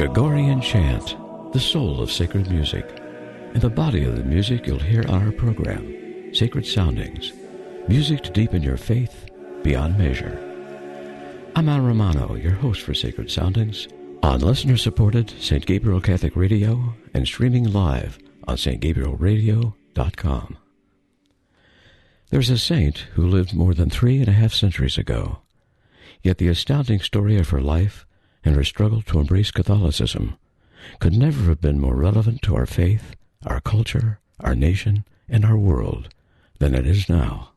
Gregorian chant, the soul of sacred music, and the body of the music you'll hear on our program, Sacred Soundings, music to deepen your faith beyond measure. I'm Al Romano, your host for Sacred Soundings, on listener-supported St. Gabriel Catholic Radio and streaming live on stgabrielradio.com. There's a saint who lived more than 3.5 centuries ago, yet the astounding story of her life and her struggle to embrace Catholicism could never have been more relevant to our faith, our culture, our nation, and our world than it is now.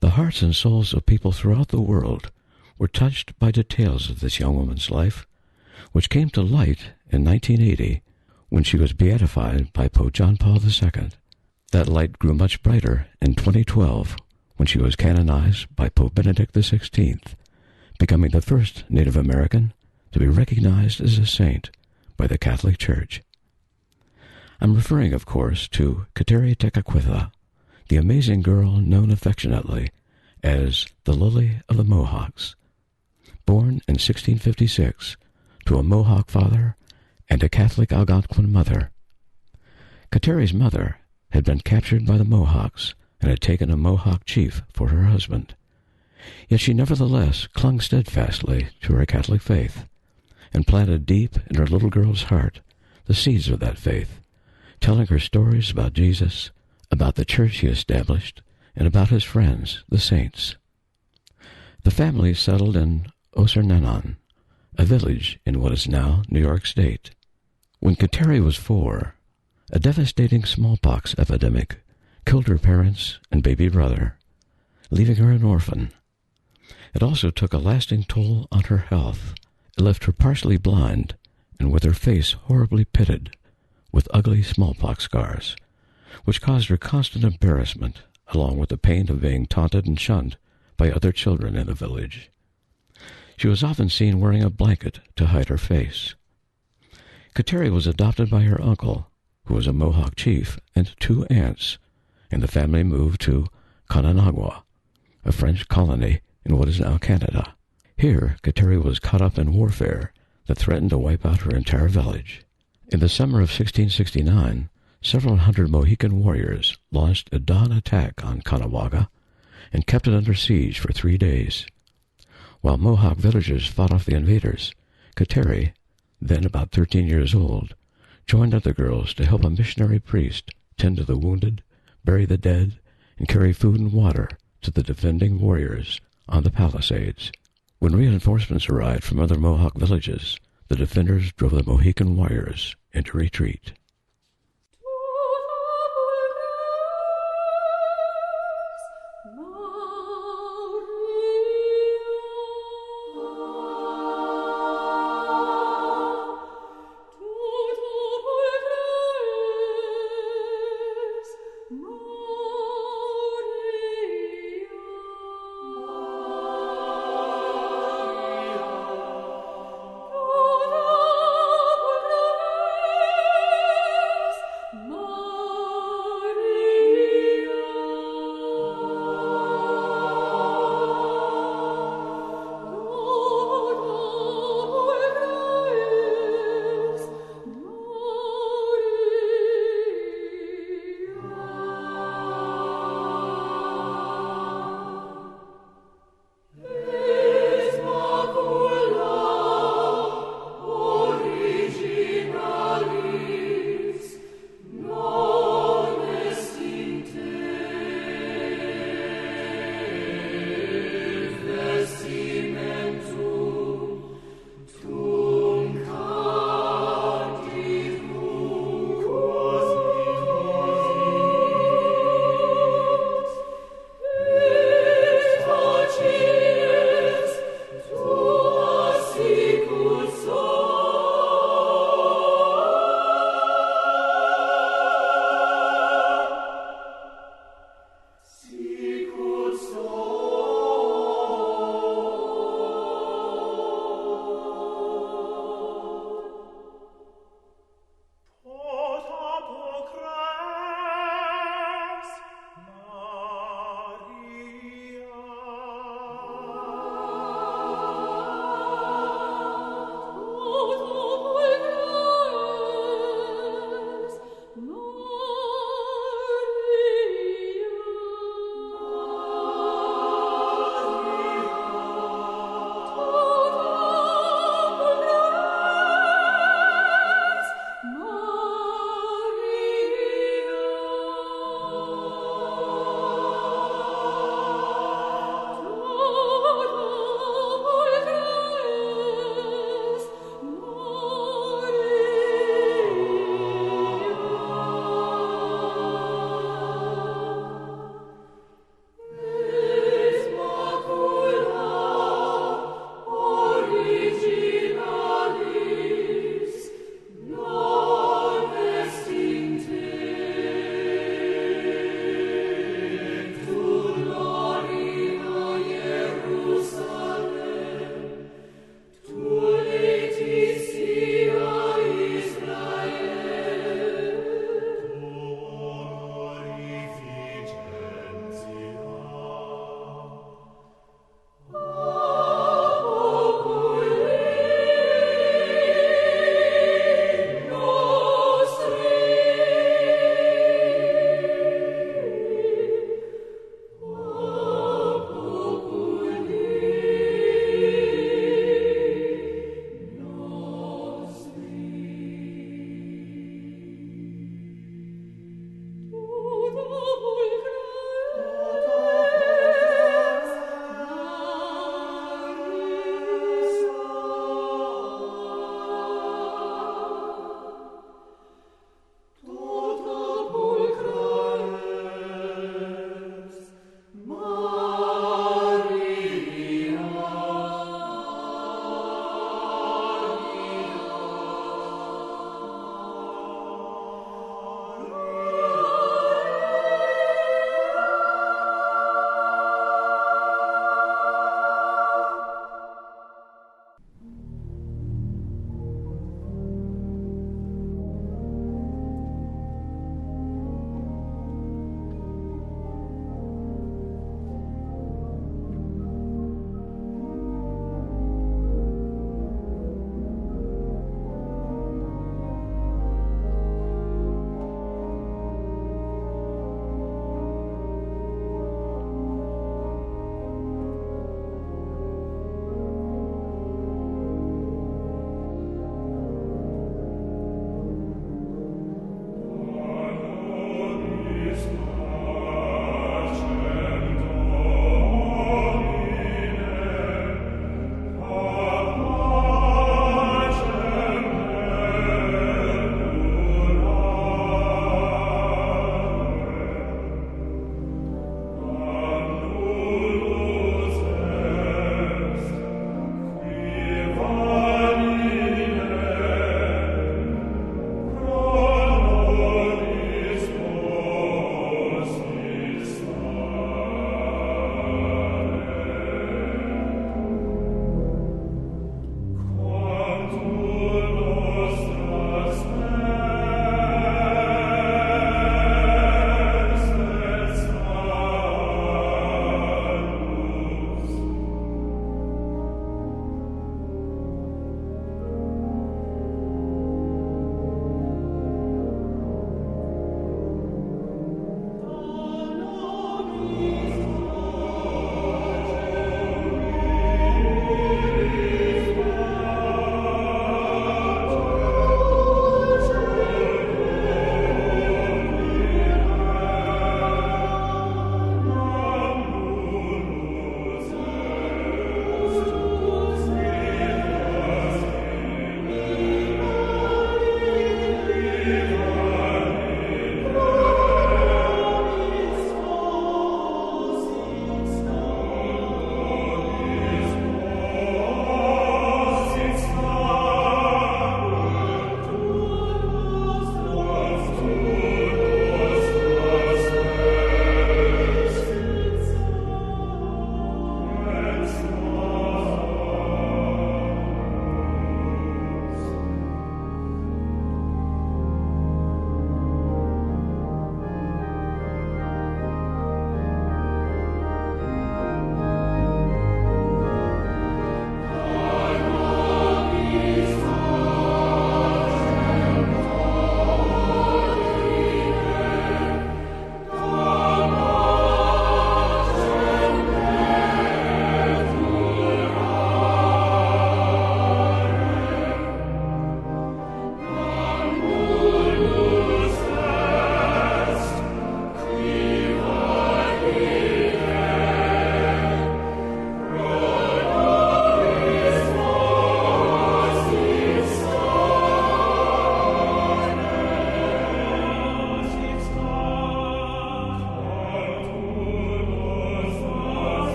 The hearts and souls of people throughout the world were touched by details of this young woman's life, which came to light in 1980 when she was beatified by Pope John Paul II. That light grew much brighter in 2012 when she was canonized by Pope Benedict XVI, becoming the first Native American to be recognized as a saint by the Catholic Church. I'm referring, of course, to Kateri Tekakwitha, the amazing girl known affectionately as the Lily of the Mohawks. Born in 1656 to a Mohawk father and a Catholic Algonquin mother. Kateri's mother had been captured by the Mohawks and had taken a Mohawk chief for her husband. Yet she nevertheless clung steadfastly to her Catholic faith and planted deep in her little girl's heart the seeds of that faith, telling her stories about Jesus, about the church he established, and about his friends, the saints. The family settled in Osirnanon, a village in what is now New York State. When Kateri was 4, a devastating smallpox epidemic killed her parents and baby brother, leaving her an orphan. It also took a lasting toll on her health. It left her partially blind and with her face horribly pitted with ugly smallpox scars, which caused her constant embarrassment along with the pain of being taunted and shunned by other children in the village. She was often seen wearing a blanket to hide her face. Kateri was adopted by her uncle, who was a Mohawk chief, and 2 aunts, and the family moved to Kananagua, a French colony in what is now Canada. Here, Kateri was caught up in warfare that threatened to wipe out her entire village. In the summer of 1669, several hundred Mohican warriors launched a dawn attack on Kanawagha and kept it under siege for 3 days. While Mohawk villagers fought off the invaders, Kateri, then about 13 years old, joined other girls to help a missionary priest tend to the wounded, bury the dead, and carry food and water to the defending warriors on the Palisades. When reinforcements arrived from other Mohawk villages, the defenders drove the Mohican warriors into retreat.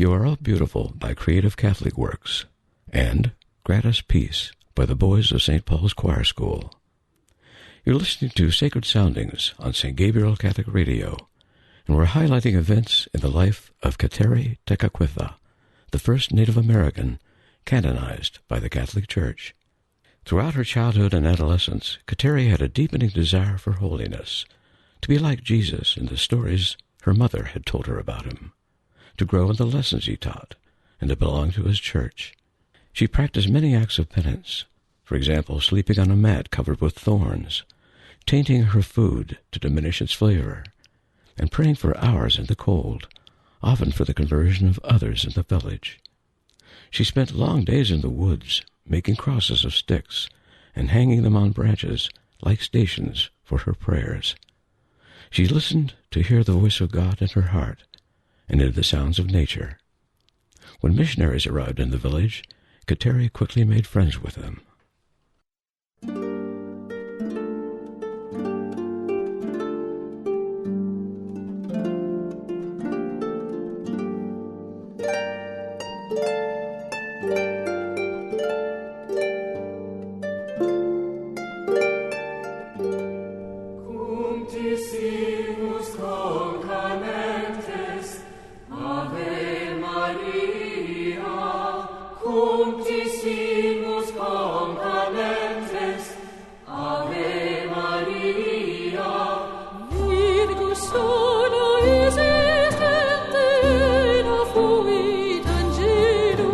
You Are All Beautiful by Creative Catholic Works, and Grant Us Peace by the Boys of St. Paul's Choir School. You're listening to Sacred Soundings on St. Gabriel Catholic Radio, and we're highlighting events in the life of Kateri Tekakwitha, the first Native American canonized by the Catholic Church. Throughout her childhood and adolescence, Kateri had a deepening desire for holiness, to be like Jesus in the stories her mother had told her about him, to grow in the lessons he taught, and to belong to his church. She practiced many acts of penance, for example, sleeping on a mat covered with thorns, tainting her food to diminish its flavor, and praying for hours in the cold, often for the conversion of others in the village. She spent long days in the woods, making crosses of sticks and hanging them on branches like stations for her prayers. She listened to hear the voice of God in her heart and in the sounds of nature. When missionaries arrived in the village, Kateri quickly made friends with them. Sono esistente, la fuit angelo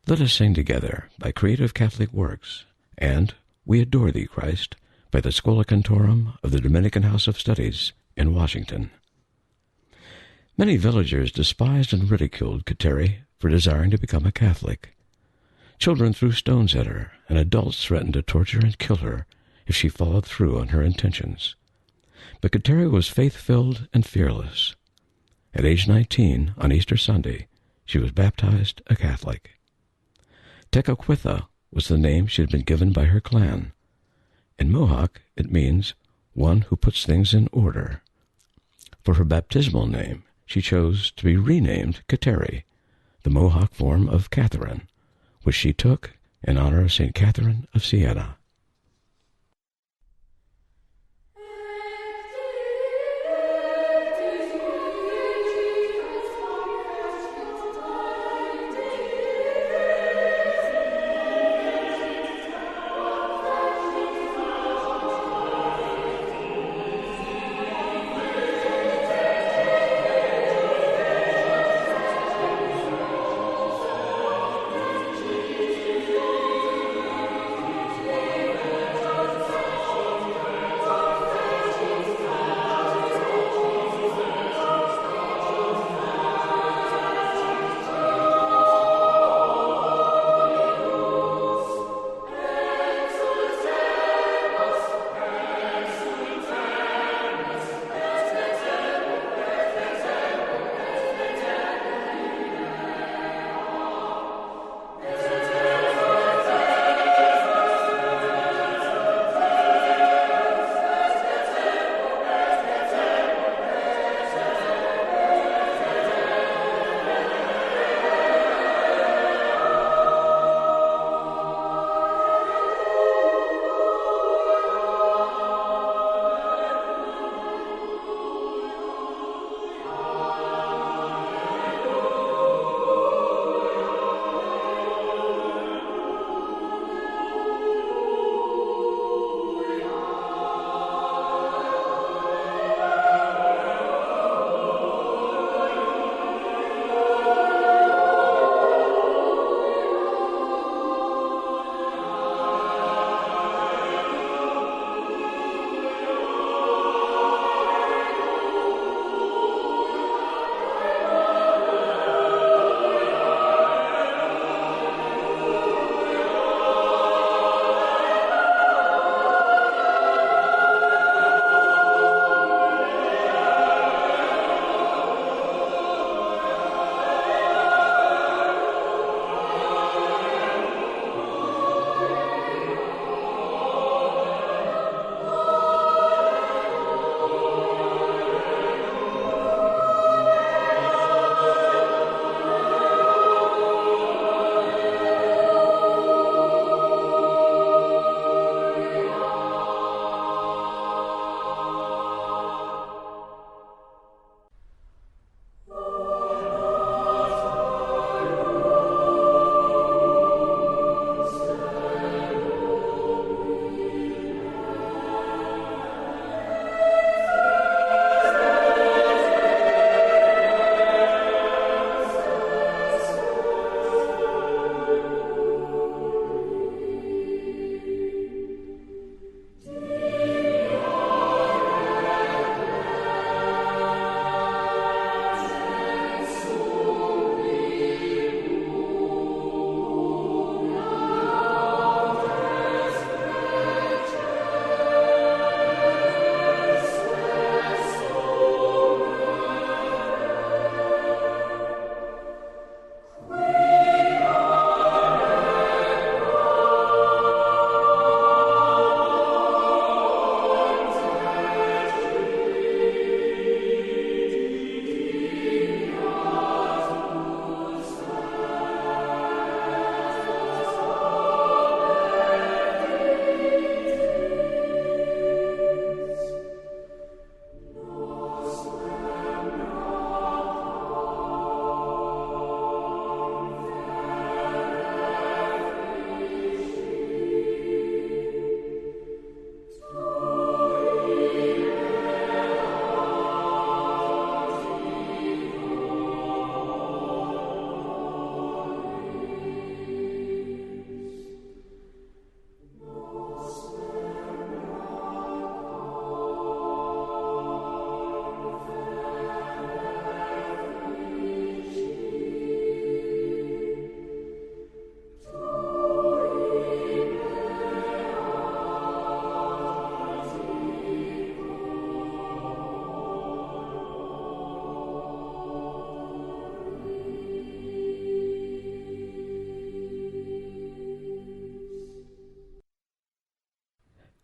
Let us sing together by Creative Catholic Works and We Adore Thee, Christ by the Schola Cantorum of the Dominican House of Studies in Washington. Many villagers despised and ridiculed Kateri for desiring to become a Catholic. Children threw stones at her, and adults threatened to torture and kill her if she followed through on her intentions. But Kateri was faith-filled and fearless. At age 19, on Easter Sunday, she was baptized a Catholic. Tekakwitha was the name she had been given by her clan. In Mohawk, it means one who puts things in order. For her baptismal name, she chose to be renamed Kateri, the Mohawk form of Catherine, which she took in honor of St. Catherine of Siena.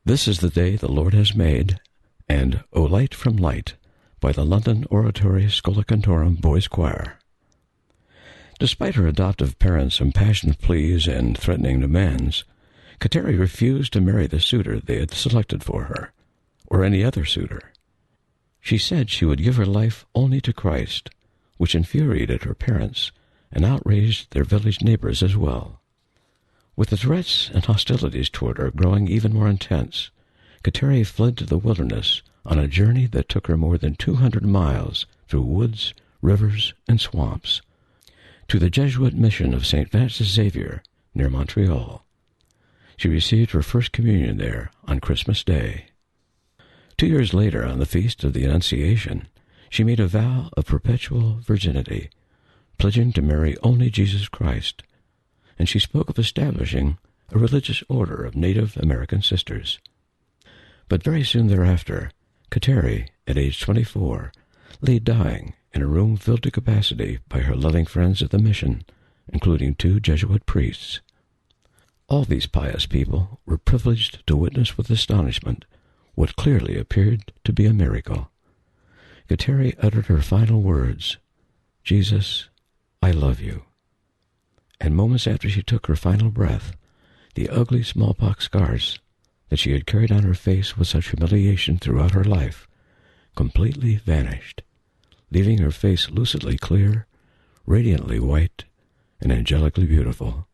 This is the Day the Lord has made, and O Light from Light by the London Oratory Schola Cantorum Boys Choir. Despite her adoptive parents' impassioned pleas and threatening demands, Kateri refused to marry the suitor they had selected for her, or any other suitor. She said she would give her life only to Christ, which infuriated her parents and outraged their village neighbors as well. With the threats and hostilities toward her growing even more intense, Kateri fled to the wilderness on a journey that took her more than 200 miles through woods, rivers, and swamps, to the Jesuit mission of St. Francis Xavier near Montreal. She received her first communion there on Christmas Day. 2 years later, on the Feast of the Annunciation, she made a vow of perpetual virginity, pledging to marry only Jesus Christ, and she spoke of establishing a religious order of Native American sisters. But very soon thereafter, Kateri, at age 24, lay dying in a room filled to capacity by her loving friends at the mission, including 2 Jesuit priests. All these pious people were privileged to witness with astonishment what clearly appeared to be a miracle. Kateri uttered her final words, "Jesus, I love you." And moments after she took her final breath, the ugly smallpox scars that she had carried on her face with such humiliation throughout her life completely vanished, leaving her face lucidly clear, radiantly white, and angelically beautiful.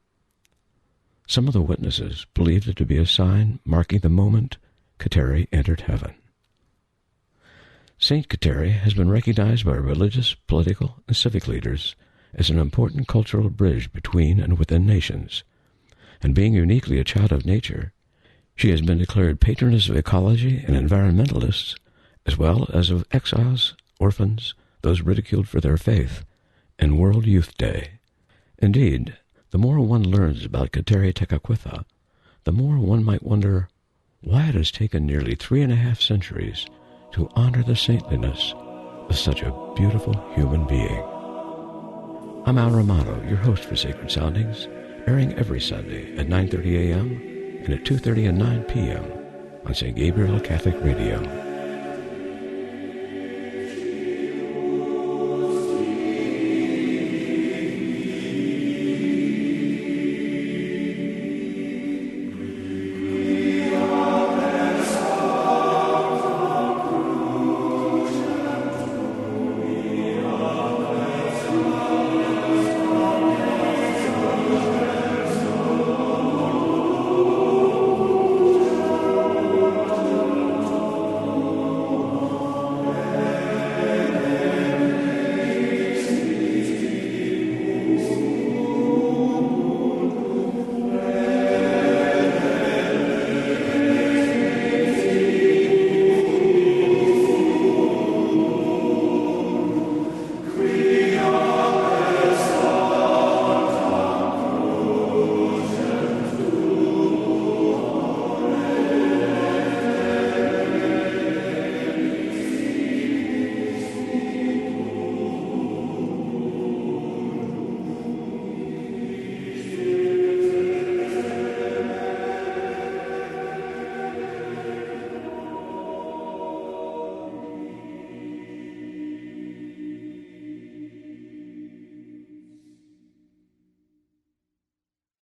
Some of the witnesses believed it to be a sign marking the moment Kateri entered heaven. Saint Kateri has been recognized by religious, political, and civic leaders as an important cultural bridge between and within nations, and being uniquely a child of nature, she has been declared patroness of ecology and environmentalists, as well as of exiles, orphans, those ridiculed for their faith, and World Youth Day. Indeed, the more one learns about Kateri Tekakwitha, the more one might wonder why it has taken nearly 3.5 centuries to honor the saintliness of such a beautiful human being. I'm Al Romano, your host for Sacred Soundings, airing every Sunday at 9:30 a.m. and at 2:30 and 9 p.m. on St. Gabriel Catholic Radio.